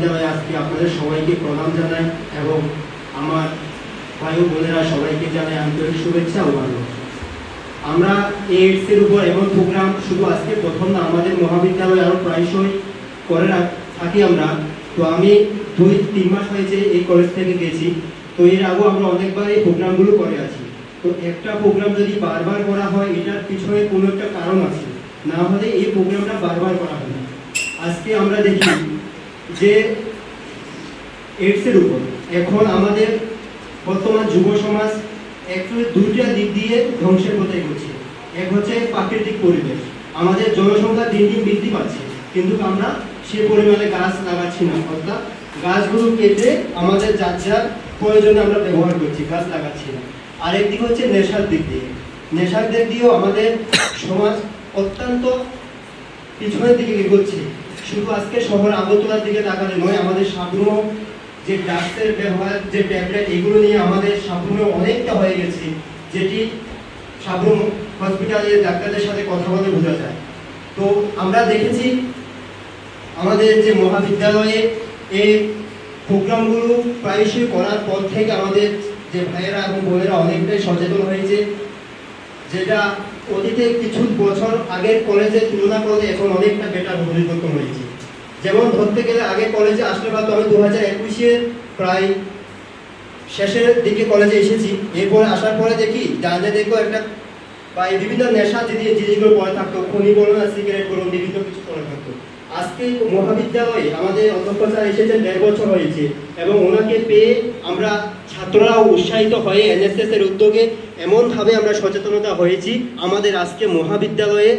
মহাবিদ্যালয়ে আজকে আপনাদের সবাইকে প্রণাম জানাই এবং আমার ভাই ও বোনেরা সবাইকে জানাই আন্তরিক শুভেচ্ছা ও ভালোবাসা। আমরা এইডস এর উপর এমন প্রোগ্রাম শুধু আজকে প্রথম না, আমাদের মহাবিদ্যালয়ে আরো প্রায়শই করে থাকি আমরা। তো আমি 2-3 মাস হয়েছে এই কলেজ থেকে গেছি, তো এর আগেও আমরা অনেকবার এই প্রোগ্রামগুলো করে আছি। তো একটা প্রোগ্রাম যদি বারবার করা হয় এটার পিছনে কোনো একটা কারণ আছে, না হলে এই প্রোগ্রামটা বারবার করা হয় না। আজকে আমরা দেখি যে এইডস এর উপর এখন আমাদের বর্তমান যুব সমাজ একচুয়ালি দুইটা দিক দিয়ে ধ্বংসের পথে এগোচ্ছে। এক হচ্ছে প্রাকৃতিক পরিবেশ, আমাদের জনসংখ্যা দিন দিন বৃদ্ধি পাচ্ছে কিন্তু আমরা সে পরিমাণে গাছ লাগাচ্ছি না, অর্থাৎ গাছগুলো কেটে আমাদের যার যার প্রয়োজনে আমরা ব্যবহার করছি, গাছ লাগাচ্ছি না। আরেকদিক হচ্ছে নেশার দিক দিয়ে, নেশার দিক দিয়েও আমাদের সমাজ অত্যন্ত পিছনের দিকে এগোচ্ছে। শুধু আজকে শহর আগরতলার দিকে তাকালে নয়, আমাদের সাবরুম যে ড্রাগসের ব্যবহার, যে ট্যাবলেট, এগুলো নিয়ে আমাদের সাবরুমে অনেকটা হয়ে গেছে, যেটি সাবরুম হসপিটালে ডাক্তারদের সাথে কথা বলে বোঝা যায়। তো আমরা দেখেছি আমাদের যে মহাবিদ্যালয়ে এই প্রোগ্রামগুলো প্রায়শই করার পর থেকে আমাদের যে ভাইয়েরা এবং বোনেরা অনেকটাই সচেতন হয়েছে, যেটা অতীতে কিছু বছর আগের কলেজের তুলনা করলে এখন অনেকটা বেটার পরিবর্তন হয়েছে। যেমন ধরতে গেলে আগে কলেজে আসলে বা আমি 2021-এর প্রায় শেষের দিকে কলেজে এসেছি, এরপরে আসার পরে দেখি জানলে দেখো একটা বা বিভিন্ন নেশা জিনিসগুলো পড়ে থাকতো, খনি বলুন আর সিগারেট বলুন, বিভিন্ন কিছু পড়ে থাকতো। আজকে মহাবিদ্যালয়ে আমাদের অধ্যক্ষ স্যার এসেছেন 1.5 বছর হয়েছে এবং ওনাকে পেয়ে আমরা ছাত্ররাও উৎসাহিত হয়ে এনএসএস এর উদ্যোগে এমনভাবে আমরা সচেতনতা হয়েছি, আমাদের আজকে মহাবিদ্যালয়ে